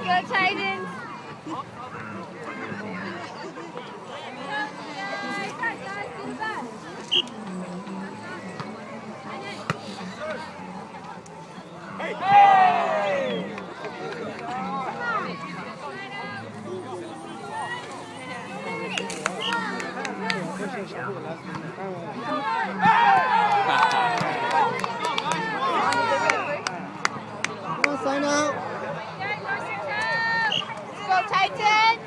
go Titans. Sign out. Let's go Titan.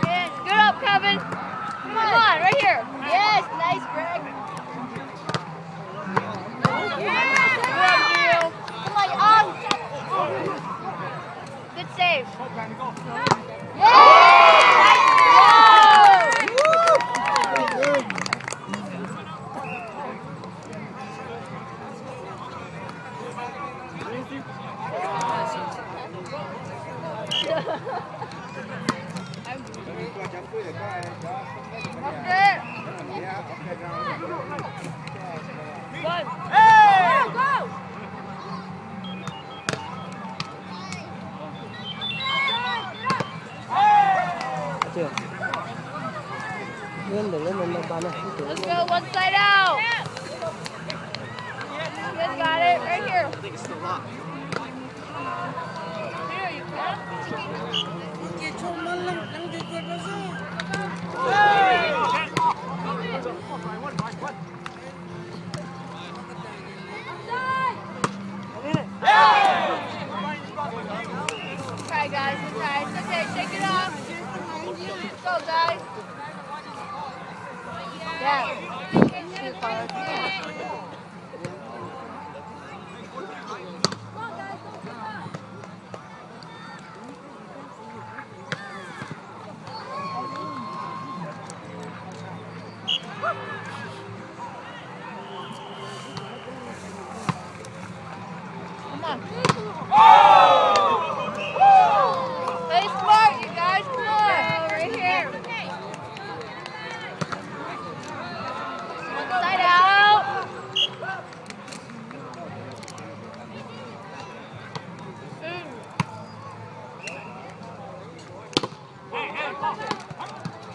Yeah, good up, Kevin. Come on, right here. Yes, nice, Greg. Yeah. Come on, good save. Yeah. Chưa. Lên để lên mình bàn này. Let's go one side out. You guys got it right here. I think it's still locked. Here you go. Try guys, try. It's okay, shake it off. Let's go guys. Yeah. Too far. Come on. Play smart, you guys. Come on. Right here. Side out.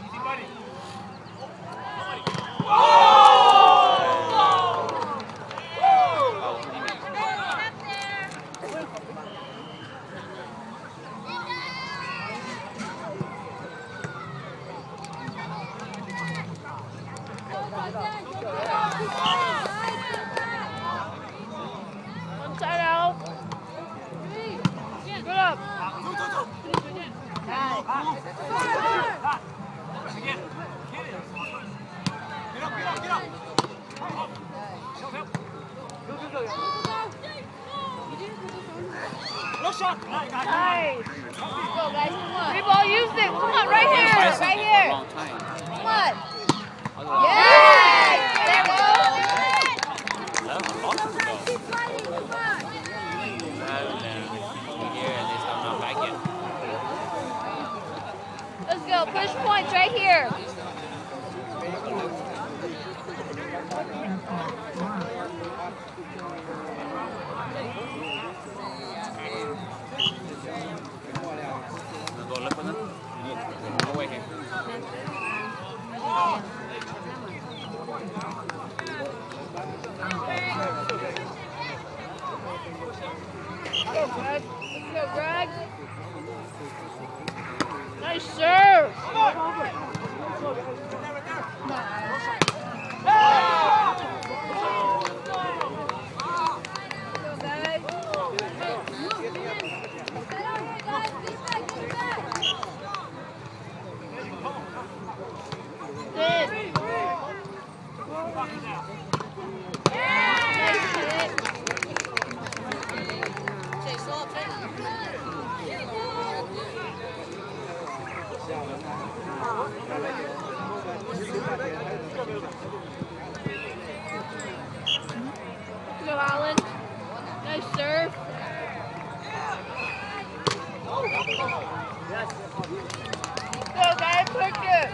Easy, buddy. One side out. Good up. Nice. Again. Get up, get up, get up. Help, help. No shot. Nice. Let's go, guys. Come on. We've all used it. Come on, right here. Right here. Come on. Yes. There we go. Let's go. Push points right here. Let's go, Greg. Nice serve. Go, Alan. Nice serve. Go, guys, push it.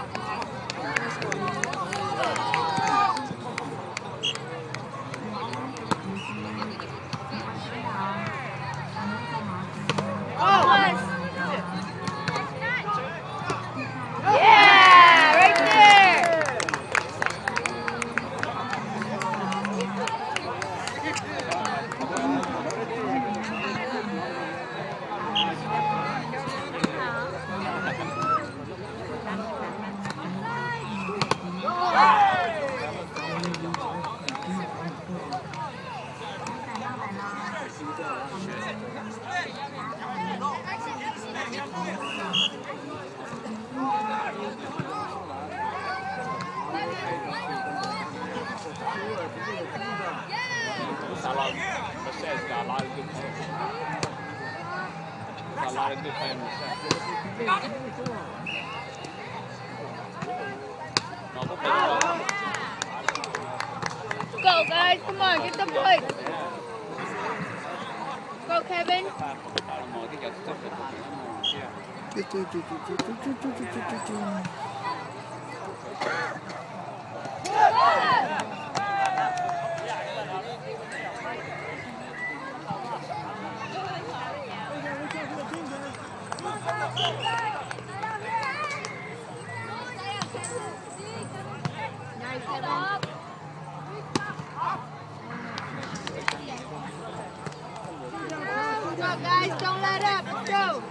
got a lot of good players in the set. No, they'll play well. Go, guys. Come on, get the point. Go, Kevin. I don't know. I think that's difficult. Nice, Kevin. Come on, guys. Don't let up. Let's go.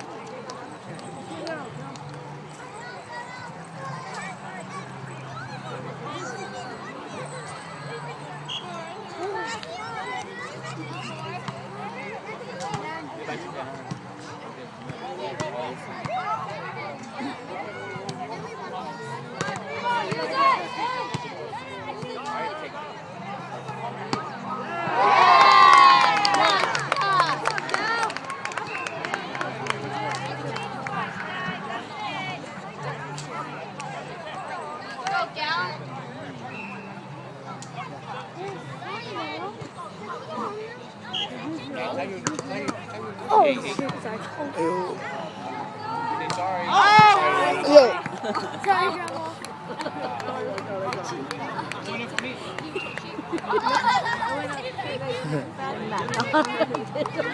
Oh, shit. Sorry. Sorry.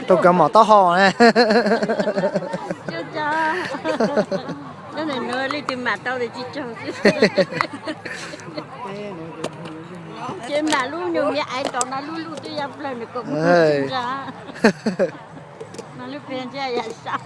Tôi cầm mỏ to hò này. Chưa cho. Nó này nơi lấy tiền mặt tao để chị cho. Trên mà luôn nhiều nhà ai tao nó luôn tôi dám lần được cũng ra. Mà lúc bên kia vậy sao?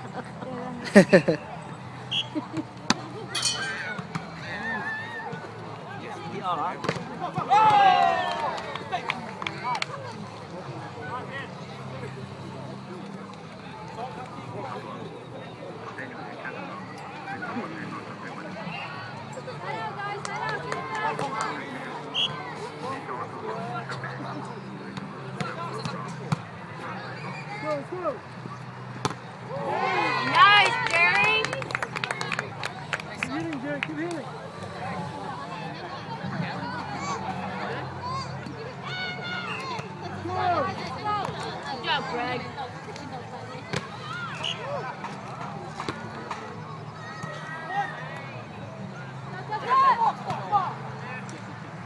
Nice, Jerry. Good job, Greg.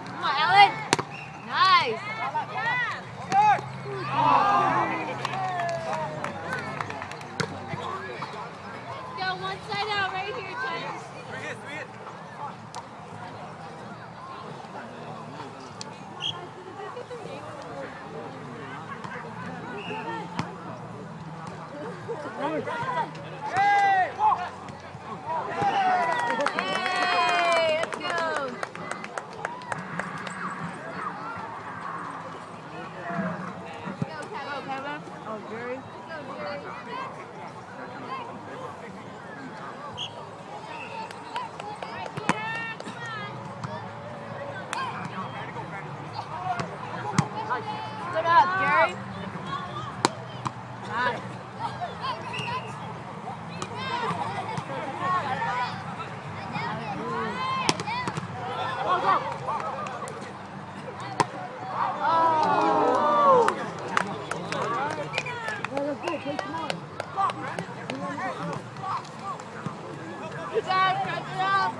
Come on, Ellen. Nice. Go one side out right here, Chance. Hey, let's go. Go, Kevin. Oh, Jerry. Let's go, Jerry. Good up, Jerry. Nice. Good job, cut it off.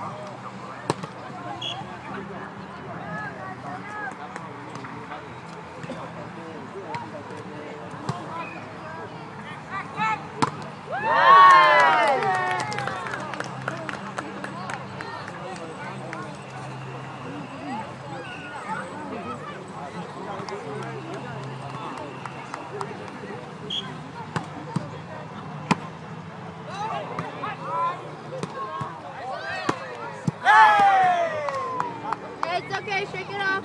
It's okay, shake it off.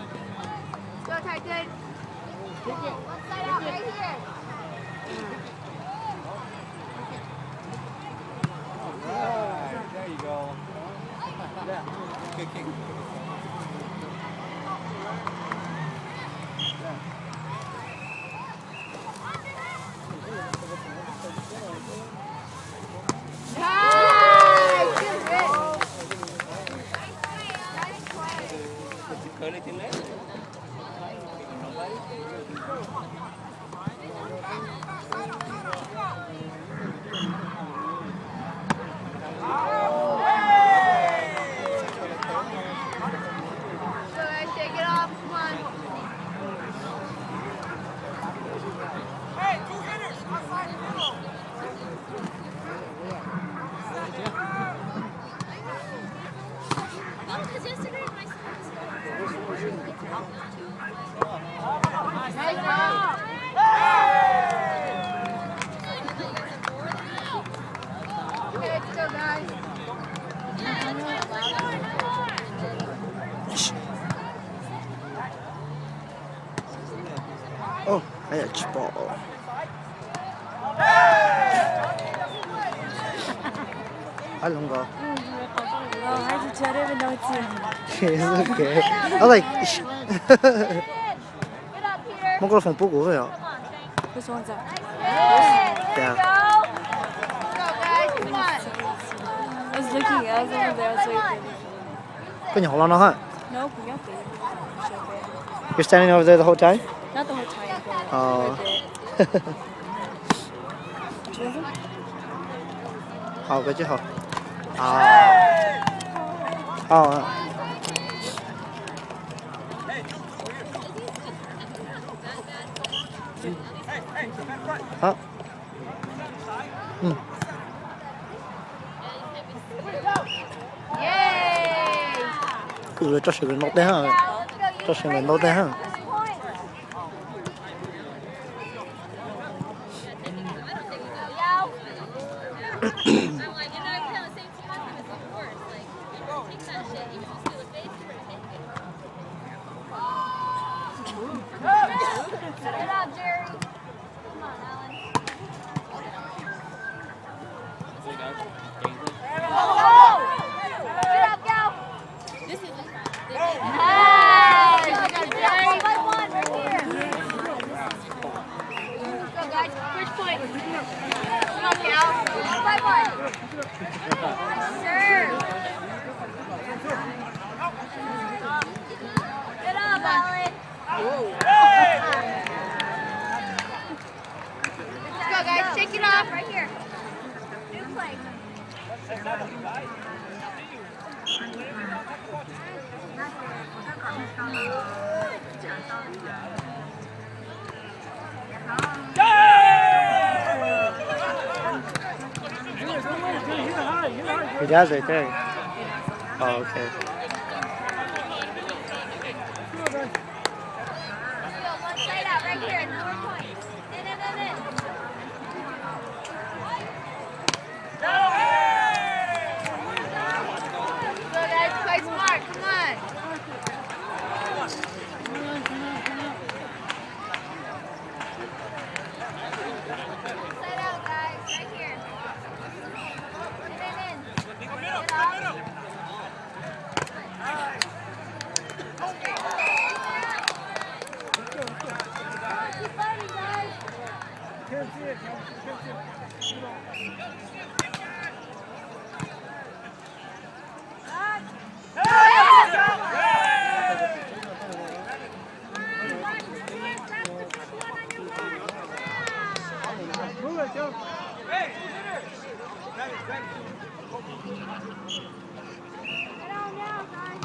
Go, Titan. One side out right here. There you go. Good kick. guys. Oh, I got your ball. I don't go. It's okay. I like. Get up, Peter. 我觉得放不过呀。 Good. There Yeah. you go. Let's go, guys. Come on. I was looking, I was over there, I was waiting. 跟你好浪浪汉。 No, we got there. You're standing over there the whole time? Not the whole time, but Oh. right there. 好，嗰支好。啊。好。好。嗯。 Yay. 佢做成個落地行， Let's go. You 做成個落地行。 point. Good job, Jerry. Come on, Alan. Oh! Get up, go. This is nice. Jerry. One right here. Let's go, guys. First point. Come on, Cal. 1-1. Serve. Get up, Alan. Let's go, guys. Shake it off right here. New play. Your dad's right there. Oh, okay. One side out right here. Another point. In. Go, guys. Play smart. Come on. Side out, guys. Right here. In. Get off. Keep fighting, guys. Get on now, guys.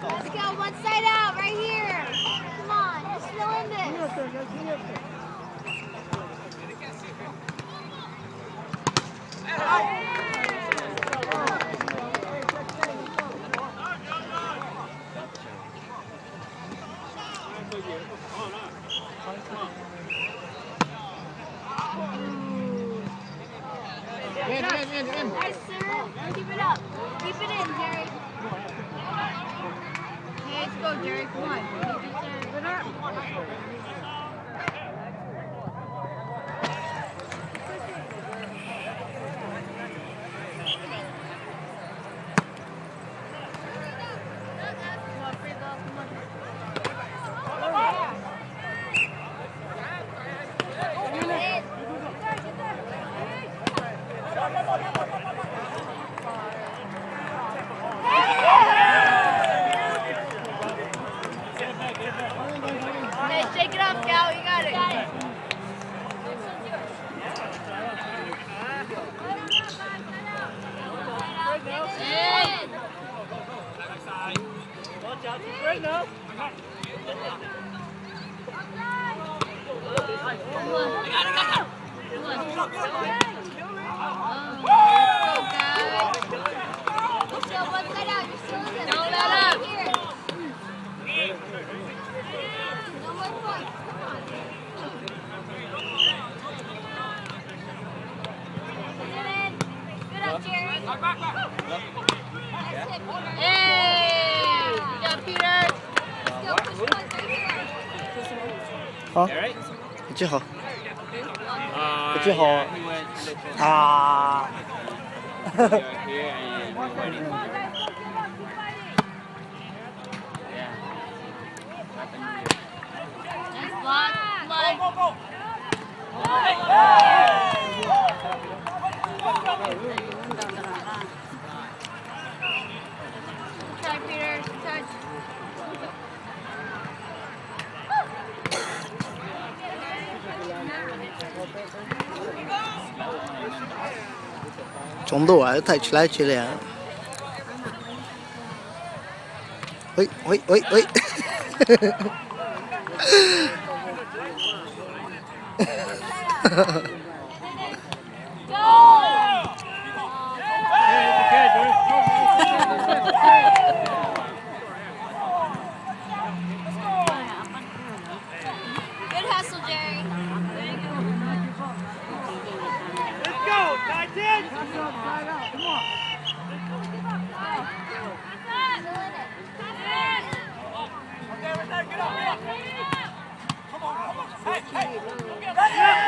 Let's go, one side out, right here. Come on, you're still in this. Nice serve. Keep it up. Keep it in, Jerry. Okay, let's go, Jerry. Come on. Keep it up. Come on, free ball. Come Hey, shake it off, Cal. You got it. Let's go, one side out. You're still in this. Don't let up. Here. 好， Alright? 最好 He Good job. went 啊。 here and we're waiting. Yeah. Happy New Year. Nice block. Come on. Touch, Peter. Touch. 정도아太起来起来。喂喂喂喂。Good hustle, Jerry. Let's go, Titan!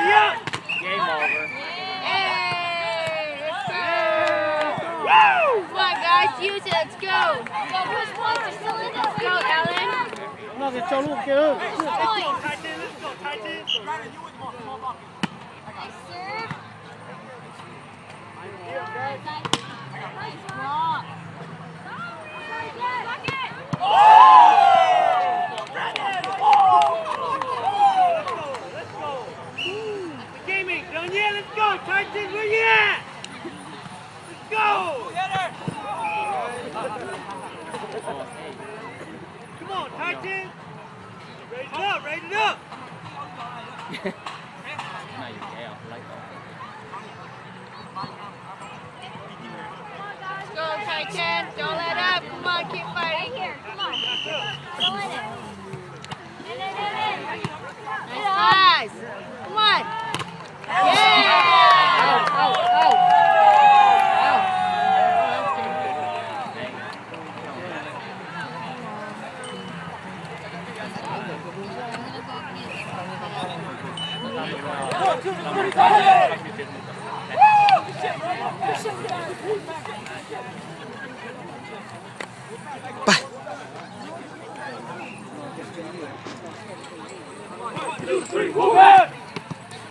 Yeah! Game over. Hey, let's go. Woo! Come on, guys, use it. Let's go. Go, push points are still in it. Let's go, Ellen. Let's go, Points. Titan! Let's go, Titan! Nice serve. Nice block. Let's go! Gaming, down here, let's go! Titan, where you at? Let's go! Come on, Titan! Raise it up, raise it up! Now you care. Like that. Let's go, Titan. Don't let up. Come on, keep fighting. Here, come on. Go in it. Nice pass. Come on. Yeah!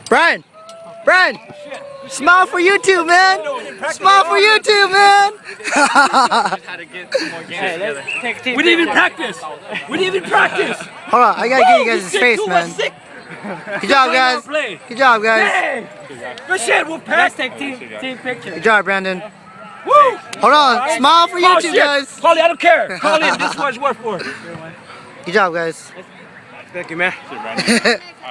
Brian! Brian! Smile for YouTube, man! Smile for YouTube, man! We didn't even practice. We didn't even practice. Hold on, I gotta get you guys' face, man. Good job, guys. Good job, guys. Good shit. We'll pass. Take team picture. Good job, Brandon. Woo! Hold on, smile for Oh YouTube, shit, guys. Holly, I don't care. Call in. This is what it's worth for. Good job, guys. Thank you, man.